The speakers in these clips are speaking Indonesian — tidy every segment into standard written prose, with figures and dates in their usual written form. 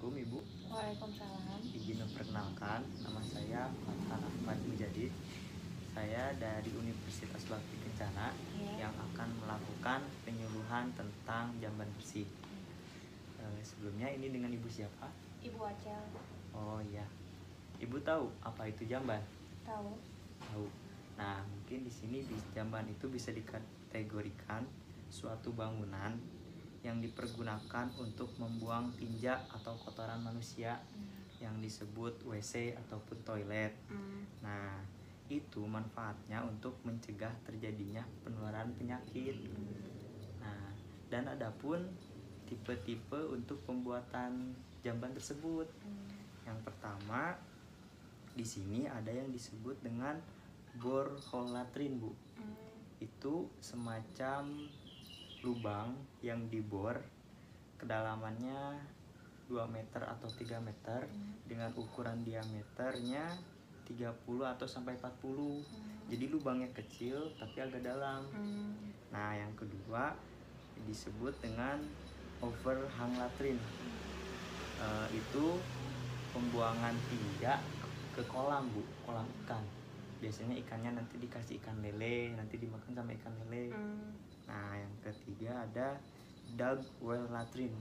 Assalamualaikum Ibu. Waalaikumsalam. Izin memperkenalkan, nama saya Farhan Ahmad Mujadid. Saya dari Universitas Bakti Kencana yang akan melakukan penyuluhan tentang jamban bersih. Sebelumnya ini dengan Ibu siapa? Ibu Acel. Oh iya. Ibu tahu apa itu jamban? Tahu. Tahu. Nah, mungkin di sini jamban itu bisa dikategorikan suatu bangunan yang dipergunakan untuk membuang tinja atau kotoran manusia yang disebut WC ataupun toilet. Nah, itu manfaatnya untuk mencegah terjadinya penularan penyakit. Nah, dan adapun tipe-tipe untuk pembuatan jamban tersebut. Yang pertama, di sini ada yang disebut dengan borehole latrine, Bu. Itu semacam lubang yang dibor, kedalamannya 2 meter atau 3 meter dengan ukuran diameternya 30 atau sampai 40. Jadi lubangnya kecil tapi agak dalam. Nah, yang kedua disebut dengan overhang latrine. Itu pembuangan tinja ke kolam, Bu, kolam ikan. Biasanya ikannya nanti dikasih ikan lele, nanti dimakan sama ikan lele. Nah, yang ketiga ada dug well latrine.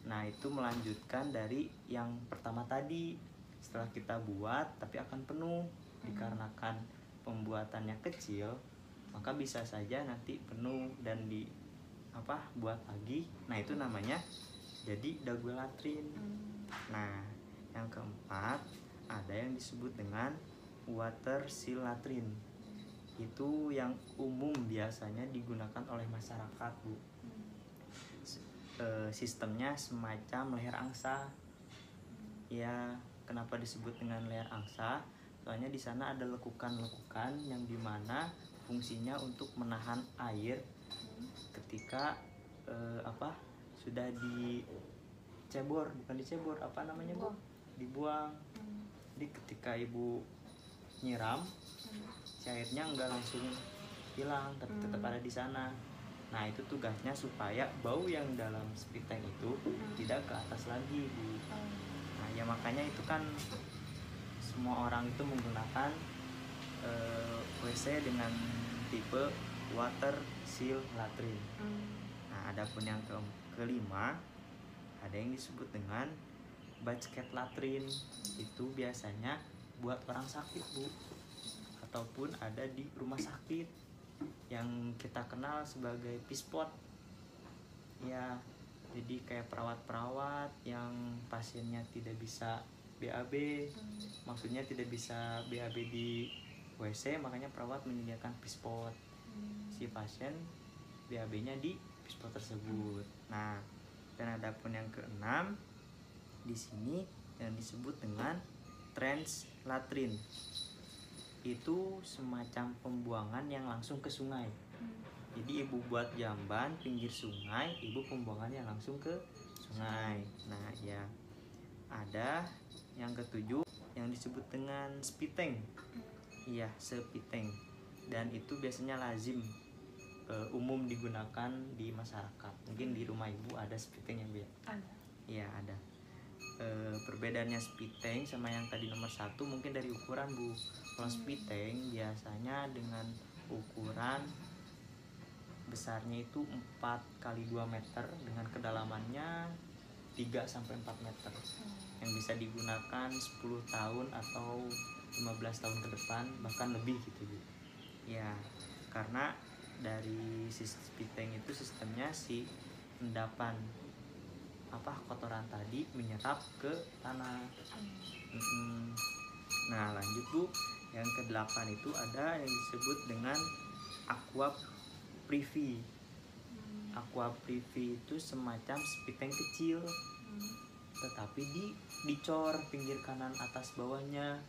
Nah, itu melanjutkan dari yang pertama tadi. Setelah kita buat tapi akan penuh dikarenakan pembuatannya kecil, maka bisa saja nanti penuh dan buat lagi. Nah, itu namanya jadi dug well latrine. Nah, yang keempat ada yang disebut dengan water seal latrine. Itu yang umum biasanya digunakan oleh masyarakat, Bu. Sistemnya semacam leher angsa. Ya, kenapa disebut dengan leher angsa? Soalnya di sana ada lekukan-lekukan yang dimana fungsinya untuk menahan air ketika sudah dicebor, bukan dicebor, apa namanya, Bu? Dibuang. Jadi ketika Ibu nyiram, cairnya nggak langsung hilang tapi tetap ada di sana. Nah, itu tugasnya supaya bau yang dalam spit tank itu tidak ke atas lagi, Bu. Nah, ya makanya itu kan semua orang itu menggunakan WC dengan tipe water seal latrine. Nah, adapun yang kelima ada yang disebut dengan basket latrine. Itu biasanya buat orang sakit, Bu, ataupun ada di rumah sakit yang kita kenal sebagai pispot. Ya, jadi kayak perawat-perawat yang pasiennya tidak bisa BAB, maksudnya tidak bisa BAB di WC, makanya perawat menyediakan pispot. Si pasien BAB-nya di pispot tersebut. Nah, dan adapun yang keenam di sini yang disebut dengan trench latrine. Itu semacam pembuangan yang langsung ke sungai. Jadi Ibu buat jamban pinggir sungai, Ibu pembuangannya langsung ke sungai. Nah, ya. Ada yang ketujuh yang disebut dengan spit tank. Iya, spit tank. Dan itu biasanya lazim umum digunakan di masyarakat. Mungkin di rumah Ibu ada spit tank ya, Bu? Ada. Iya, ada. Perbedaannya spit tank sama yang tadi nomor 1 mungkin dari ukuran, Bu. Kalau spit tank biasanya dengan ukuran besarnya itu 4 kali 2 meter dengan kedalamannya 3 sampai 4 meter. Yang bisa digunakan 10 tahun atau 15 tahun ke depan, bahkan lebih gitu, Bu. Ya, karena dari spit tank itu sistemnya si endapan kotoran tadi menyerap ke tanah. Nah, lanjut, Bu. Yang ke-8 itu ada yang disebut dengan aqua privy. Aqua privy itu semacam spit tank kecil, tetapi dicor pinggir kanan atas bawahnya.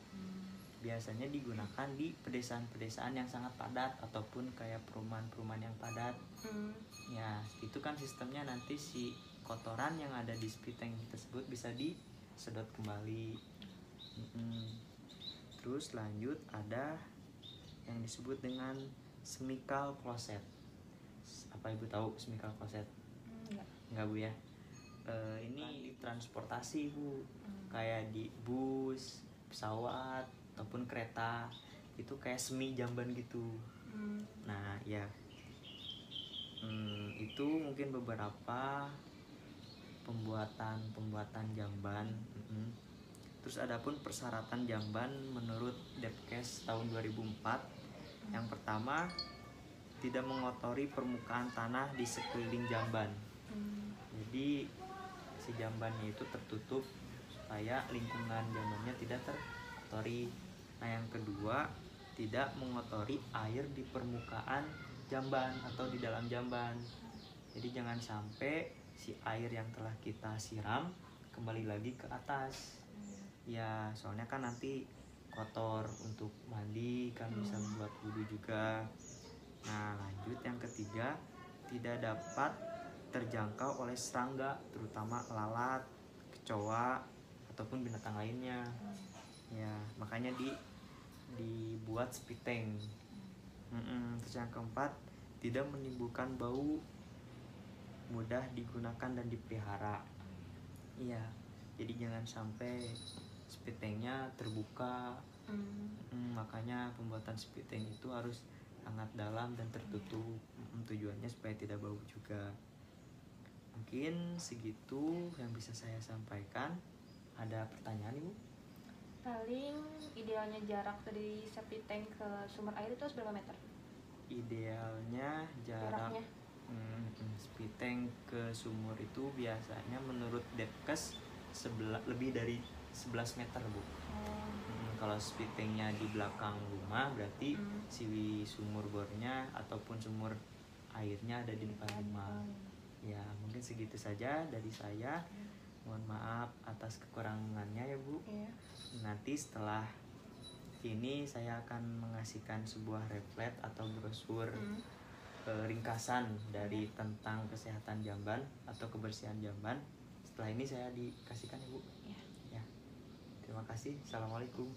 Biasanya digunakan di pedesaan-pedesaan yang sangat padat ataupun kayak perumahan-perumahan yang padat. Ya, itu kan sistemnya nanti si kotoran yang ada di spit tank tersebut bisa disedot kembali. Terus lanjut ada yang disebut dengan chemical closet. Apa Ibu tahu chemical closet? Enggak. Enggak, Bu, ya. ini transportasi Bu, Hmm. kayak di bus, pesawat ataupun kereta itu kayak semi jamban gitu. Nah ya, itu mungkin beberapa pembuatan jamban. Terus adapun persyaratan jamban menurut Depkes tahun 2004, yang pertama tidak mengotori permukaan tanah di sekeliling jamban. Jadi si jambannya itu tertutup supaya lingkungan jambannya tidak terkotori. Nah yang kedua, tidak mengotori air di permukaan jamban atau di dalam jamban. Jadi jangan sampai si air yang telah kita siram kembali lagi ke atas. Ya soalnya kan nanti kotor untuk mandi, kan bisa membuat wudhu juga. Nah lanjut, yang ketiga, tidak dapat terjangkau oleh serangga, terutama lalat, kecoa ataupun binatang lainnya. Ya makanya dibuat spit tank. Terus yang keempat, tidak menimbulkan bau, mudah digunakan dan dipelihara. Iya, jadi jangan sampai spit tanknya terbuka. Makanya pembuatan spit tank itu harus sangat dalam dan tertutup. Tujuannya supaya tidak bau juga. Mungkin segitu yang bisa saya sampaikan. Ada pertanyaan Ibu? Paling idealnya jarak dari septic tank ke sumber air itu berapa meter? Idealnya jarak Jaraknya? spit tank ke sumur itu biasanya menurut Depkes lebih dari 11 meter Bu. Kalau spit tanknya di belakang rumah berarti si sumur bornya ataupun sumur airnya ada di depan rumah. Ya mungkin segitu saja dari saya. Mohon maaf atas kekurangannya ya Bu. Iya. Nanti setelah ini saya akan mengasihkan sebuah pamflet atau brosur ringkasan dari tentang kesehatan jamban atau kebersihan jamban. Setelah ini saya dikasihkan Ibu. Iya. Ya. Terima kasih. Assalamualaikum.